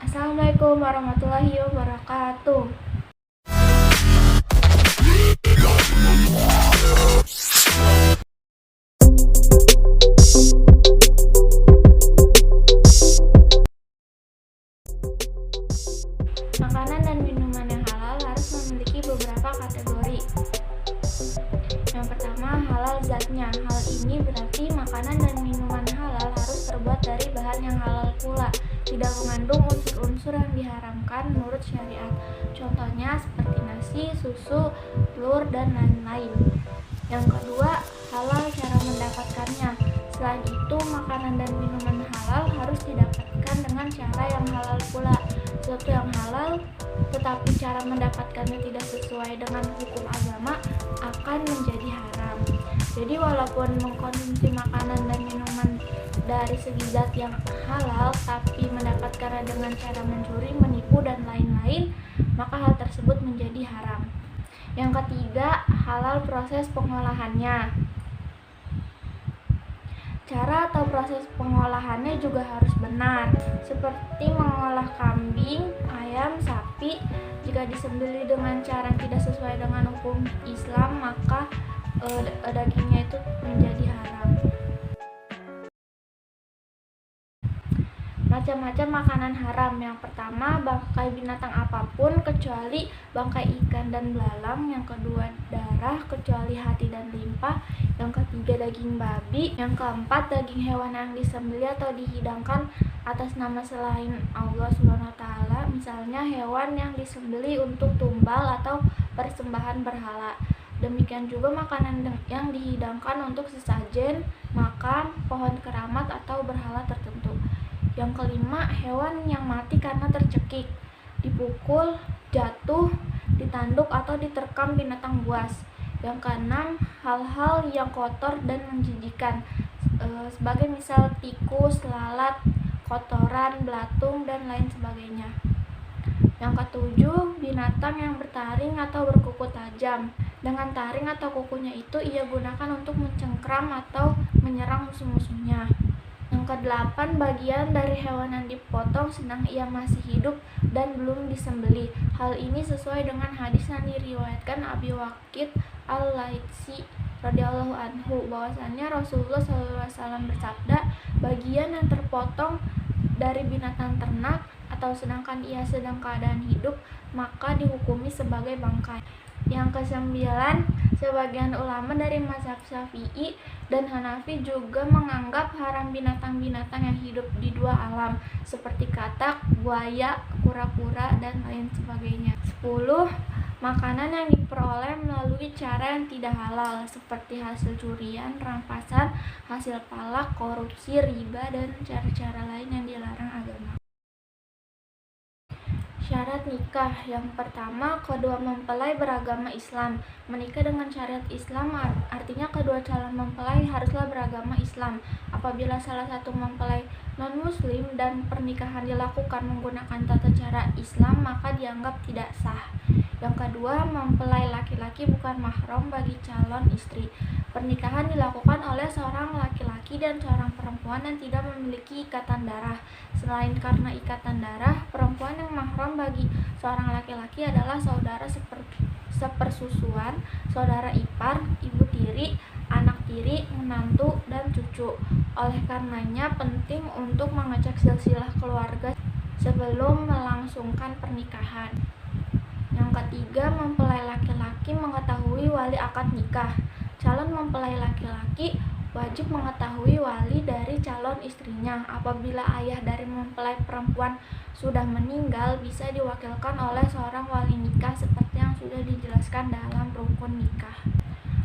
Assalamualaikum warahmatullahi wabarakatuh. Makanan dan minuman yang halal harus memiliki beberapa kategori. Yang pertama, halal zatnya. Hal ini berarti makanan dan minuman halal harus terbuat dari bahan yang halal pula, tidak mengandung unsur-unsur yang diharamkan menurut syariat. Contohnya seperti nasi, susu, telur, dan lain-lain. Yang kedua, halal cara mendapatkannya. Selain itu, makanan dan minuman halal harus didapatkan dengan cara yang halal pula. Sesuatu yang halal tetapi cara mendapatkannya tidak sesuai dengan hukum agama akan menjadi haram. Jadi walaupun mengkonsumsi makanan dan minuman dari segi zat yang halal tapi mendapatkannya dengan cara mencuri, menipu, dan lain-lain, maka hal tersebut menjadi haram. Yang ketiga, halal proses pengolahannya. Cara atau proses pengolahannya juga harus benar, seperti mengolah kambing, ayam, sapi. Jika disembelih dengan cara tidak sesuai dengan hukum Islam, maka dagingnya itu menjadi haram. Macam-macam makanan haram. Yang pertama, bangkai binatang apapun kecuali bangkai ikan dan belalang. Yang kedua, darah kecuali hati dan limpa. Yang ketiga, daging babi. Yang keempat, daging hewan yang disembelih atau dihidangkan atas nama selain Allah SWT. Misalnya hewan yang disembelih untuk tumbal atau persembahan berhala. Demikian juga makanan yang dihidangkan untuk sesajen, makan, pohon keramat, atau berhala tertentu. Yang kelima, hewan yang mati karena tercekik, dipukul, jatuh, ditanduk, atau diterkam binatang buas. Yang keenam, hal-hal yang kotor dan menjijikan, sebagai misal tikus, lalat, kotoran, belatung, dan lain sebagainya. Yang ketujuh, binatang yang bertaring atau berkuku tajam. Dengan taring atau kukunya itu ia gunakan untuk mencengkram atau menyerang musuh-musuhnya. Yang kedelapan, bagian dari hewan yang dipotong sedang ia masih hidup dan belum disembelih. Hal ini sesuai dengan hadis yang diriwayatkan Abi Waqid Al-Laitsi radhiyallahu anhu, bahwasannya Rasulullah SAW bersabda, bagian yang terpotong dari binatang ternak atau sedangkan ia sedang keadaan hidup, maka dihukumi sebagai bangkai. Yang kesembilan, sebagian ulama dari mazhab Syafi'i dan Hanafi juga menganggap haram binatang-binatang yang hidup di dua alam, seperti katak, buaya, kura-kura, dan lain sebagainya. 10. Makanan yang diperoleh melalui cara yang tidak halal, seperti hasil curian, rampasan, hasil palak, korupsi, riba, dan cara-cara lain yang dilarang agama. Syarat nikah. Yang pertama, kedua mempelai beragama Islam. Menikah dengan syariat Islam artinya kedua calon mempelai haruslah beragama Islam. Apabila salah satu mempelai non-muslim dan pernikahan dilakukan menggunakan tata cara Islam, maka dianggap tidak sah. Yang kedua, mempelai laki-laki bukan mahram bagi calon istri. Pernikahan dilakukan oleh seorang laki-laki dan seorang perempuan yang tidak memiliki ikatan darah. Selain karena ikatan darah, perempuan yang mahram bagi seorang laki-laki adalah saudara sepersusuan, saudara ipar, ibu tiri, anak tiri, menantu, dan cucu. Oleh karenanya penting untuk mengecek silsilah keluarga sebelum melangsungkan pernikahan. Yang ketiga, mempelai laki-laki mengetahui wali akad nikah. Calon mempelai laki-laki wajib mengetahui wali dari calon istrinya. Apabila ayah dari mempelai perempuan sudah meninggal, bisa diwakilkan oleh seorang wali nikah seperti yang sudah dijelaskan dalam rukun nikah.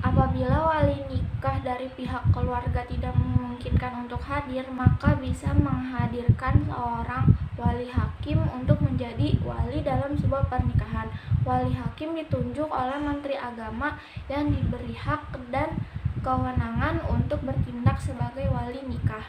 Apabila wali nikah dari pihak keluarga tidak memungkinkan untuk hadir, maka bisa menghadirkan seorang wali hakim untuk menjadi wali dalam sebuah pernikahan. Wali hakim ditunjuk oleh Menteri Agama yang diberi hak dan kewenangan untuk bertindak sebagai wali nikah.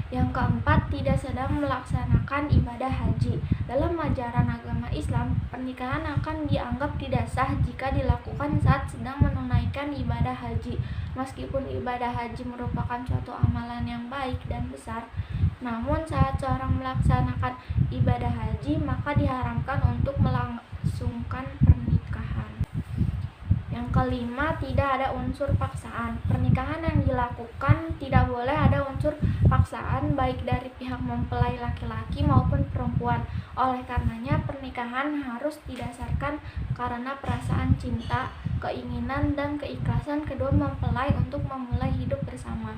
Yang keempat, tidak sedang melaksanakan ibadah haji. Dalam ajaran agama Islam, pernikahan akan dianggap tidak sah jika dilakukan saat sedang menunaikan ibadah haji. Meskipun ibadah haji merupakan suatu amalan yang baik dan besar, namun saat seorang melaksanakan ibadah haji, maka diharamkan untuk melangsungkan pernikahan. Yang kelima, tidak ada unsur paksaan. Pernikahan yang dilakukan tidak boleh ada unsur paksaan baik dari pihak mempelai laki-laki maupun perempuan. Oleh karenanya, pernikahan harus didasarkan karena perasaan cinta, keinginan, dan keikhlasan kedua mempelai untuk memulai hidup bersama.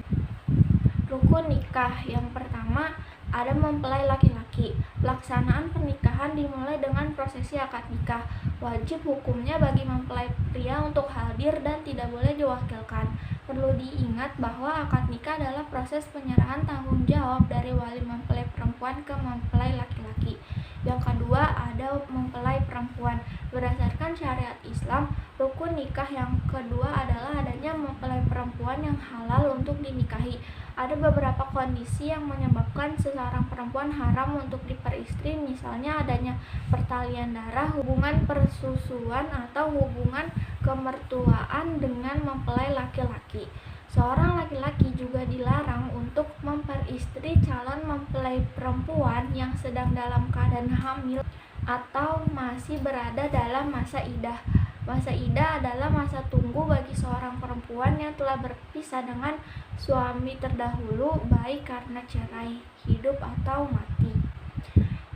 Rukun nikah. Yang pertama, ada mempelai laki-laki. Pelaksanaan pernikahan dimulai dengan prosesi akad nikah. Wajib hukumnya bagi mempelai pria untuk hadir dan tidak boleh diwakilkan. Perlu diingat bahwa akad nikah adalah proses penyerahan tanggung jawab dari wali mempelai perempuan ke mempelai laki-laki. Yang kedua, ada mempelai perempuan. Berdasarkan syariat Islam, rukun nikah yang kedua adalah adanya mempelai perempuan yang halal untuk dinikahi. Ada beberapa kondisi yang menyebabkan seseorang perempuan haram untuk diperistri, misalnya adanya pertalian darah, hubungan persusuan, atau hubungan kemertuaan dengan mempelai laki-laki. Seorang laki-laki juga dilarang untuk memperistri calon mempelai perempuan yang sedang dalam keadaan hamil atau masih berada dalam masa iddah. Masa iddah adalah masa tunggu bagi seorang perempuan yang telah berpisah dengan suami terdahulu, baik karena cerai, hidup, atau mati.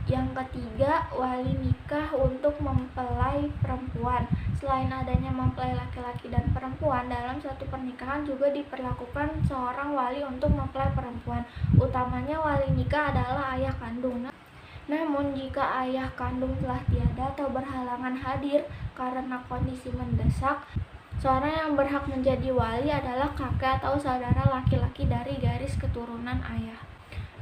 Yang ketiga, wali nikah untuk mempelai perempuan. Selain adanya mempelai laki-laki dan perempuan, dalam suatu pernikahan juga diperlakukan seorang wali untuk mempelai perempuan. Utamanya wali nikah adalah ayah kandung. Namun jika ayah kandung telah tiada atau berhalangan hadir karena kondisi mendesak, seorang yang berhak menjadi wali adalah kakek atau saudara laki-laki dari garis keturunan ayah.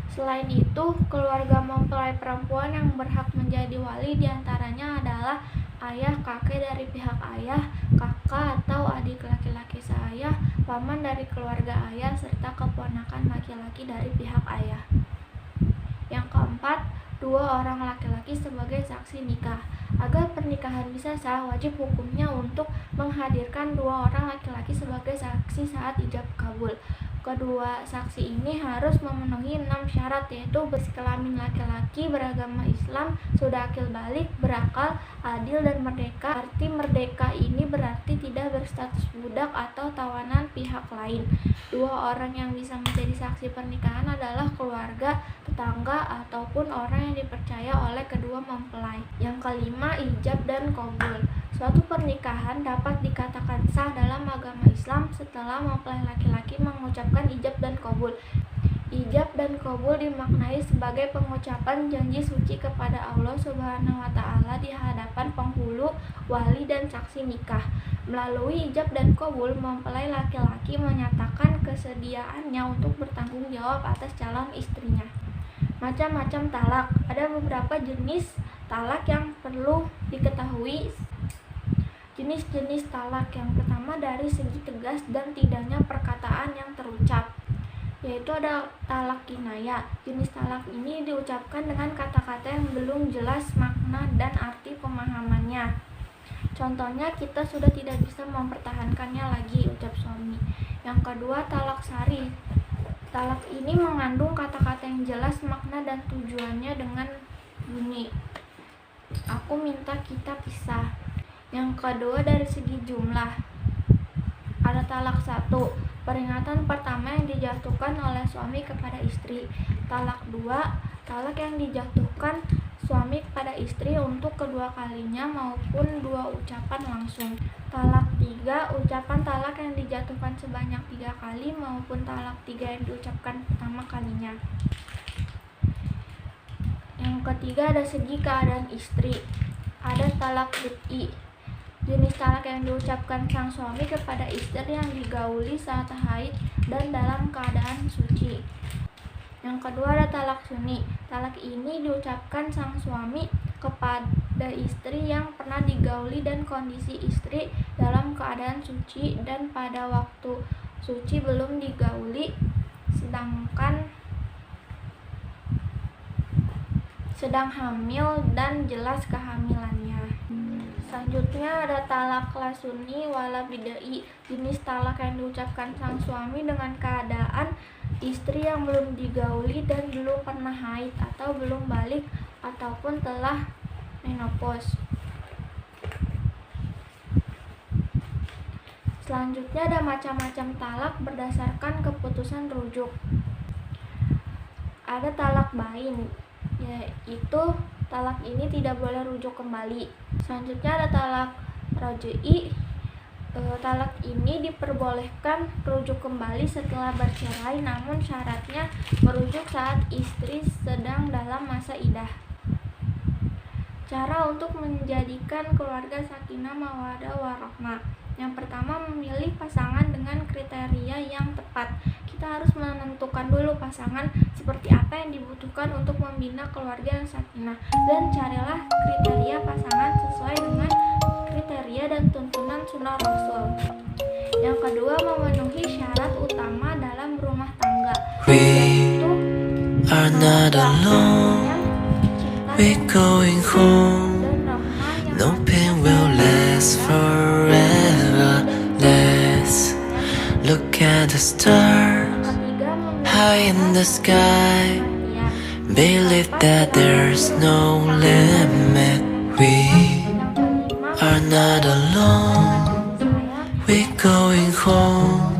Selain itu, keluarga mempelai perempuan yang berhak menjadi wali diantaranya adalah ayah, kakek dari pihak ayah, kakak atau adik laki-laki seayah, paman dari keluarga ayah, serta keponakan laki-laki dari pihak ayah. Yang keempat, dua orang laki-laki sebagai saksi nikah. Agar pernikahan bisa sah, wajib hukumnya untuk menghadirkan dua orang laki-laki sebagai saksi saat ijab kabul. Kedua saksi ini harus memenuhi 6 syarat, yaitu berkelamin laki-laki, beragama Islam, sudah akil balik, berakal, adil, dan merdeka. Arti merdeka ini berarti tidak berstatus budak atau tawanan pihak lain. Dua orang yang bisa menjadi saksi pernikahan adalah keluarga, tetangga, ataupun orang yang dipercaya oleh kedua mempelai. Yang kelima, ijab dan qabul. Suatu pernikahan dapat dikatakan sah dalam agama Islam setelah mempelai laki-laki mengucapkan ijab dan qabul. Ijab dan qabul dimaknai sebagai pengucapan janji suci kepada Allah Subhanahu wa Ta'ala di hadapan penghulu, wali, dan saksi nikah. Melalui ijab dan qabul, mempelai laki-laki menyatakan kesediaannya untuk bertanggung jawab atas calon istrinya. Macam-macam talak. Ada beberapa jenis talak yang perlu diketahui. Jenis-jenis talak yang pertama dari segi tegas dan tidaknya perkataan yang terucap, yaitu ada talak kinayah. Jenis talak ini diucapkan dengan kata-kata yang belum jelas makna dan arti pemahamannya. Contohnya, kita sudah tidak bisa mempertahankannya lagi, ucap suami. Yang kedua, talak sari. Talak ini mengandung kata-kata yang jelas makna dan tujuannya dengan bunyi, aku minta kita pisah. Yang kedua, dari segi jumlah, ada talak 1, peringatan pertama yang dijatuhkan oleh suami kepada istri. Talak 2, talak yang dijatuhkan suami kepada istri untuk kedua kalinya maupun 2 ucapan langsung. Talak 3, ucapan talak yang dijatuhkan sebanyak 3 kali maupun talak 3 yang diucapkan pertama kalinya. Yang ketiga, ada segi keadaan istri, ada talak bid'i. Jenis talak yang diucapkan sang suami kepada istri yang digauli saat haid dan dalam keadaan suci. Yang kedua, ada talak sunni. Talak ini diucapkan sang suami kepada istri yang pernah digauli dan kondisi istri dalam keadaan suci dan pada waktu suci belum digauli, sedangkan sedang hamil dan jelas kehamilannya. Selanjutnya ada talak lasuni wala bidai, jenis talak yang diucapkan sang suami dengan keadaan istri yang belum digauli dan belum pernah haid atau belum balik ataupun telah menopause. Selanjutnya ada macam-macam talak berdasarkan keputusan rujuk. Ada talak bain, yaitu talak ini tidak boleh rujuk kembali. Selanjutnya ada talak raj'i. Talak ini diperbolehkan rujuk kembali setelah bercerai, namun syaratnya merujuk saat istri sedang dalam masa iddah. Cara untuk menjadikan keluarga sakinah mawaddah warahmah. Yang pertama, memilih pasangan dengan kriteria yang tepat. Kita harus menentukan dulu pasangan seperti apa yang dibutuhkan untuk membina keluarga yang sakinah, dan carilah kriteria pasangan sesuai dengan kriteria dan tuntunan sunnah Rasul. Yang kedua, memenuhi syarat utama dalam rumah tangga, yaitu are not alone. We're going home. No pain will last forever. Let's look at the stars high in the sky. Believe that there's no limit. We are not alone. We're going home.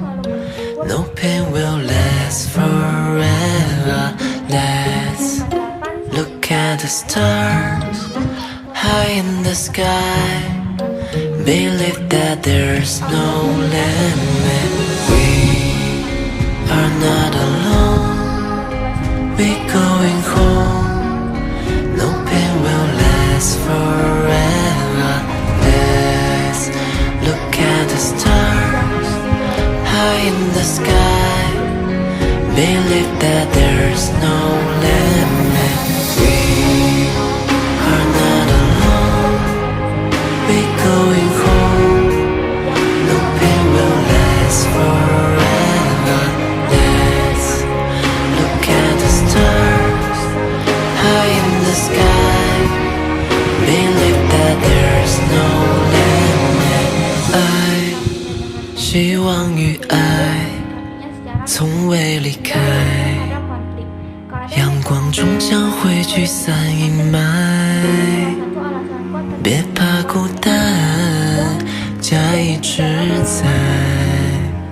No pain will last forever. Let's look at the stars high in the sky. Believe that there's no limit. We are not alone. We're going home. No pain will last forever. Let's look at the stars high in the sky. Believe that there's no limit. We are not alone. We're going home. No pain will last forever. Let's look at the stars high in the sky. Believe that there's no limit. 爱，希望与爱从未离开，阳光终将会驱散阴霾。别怕孤单，家一直在。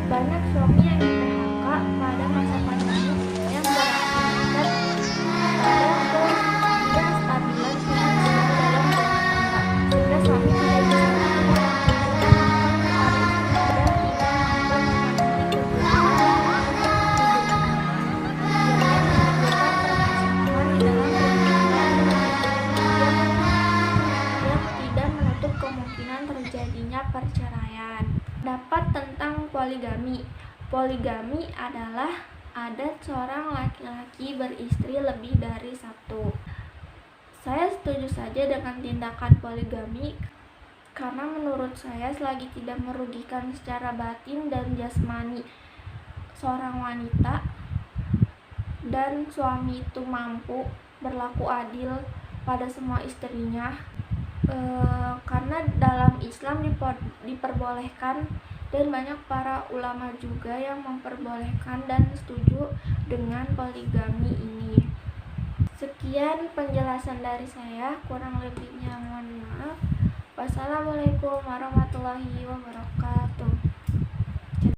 Banyak suami yang PHK pada masa pandemi yang berakibat pada ketidakstabilan finansial dalam rumah tangga, sehingga suami tidak bisa kemungkinan terjadinya perceraian. Dapat tentang poligami. Poligami adalah adat seorang laki-laki beristri lebih dari satu. Saya setuju saja dengan tindakan poligami karena menurut saya selagi tidak merugikan secara batin dan jasmani seorang wanita dan suami itu mampu berlaku adil pada semua istrinya, karena dalam Islam diperbolehkan dan banyak para ulama juga yang memperbolehkan dan setuju dengan poligami ini. Sekian penjelasan dari saya, kurang lebihnya mohon maaf. Wassalamualaikum warahmatullahi wabarakatuh.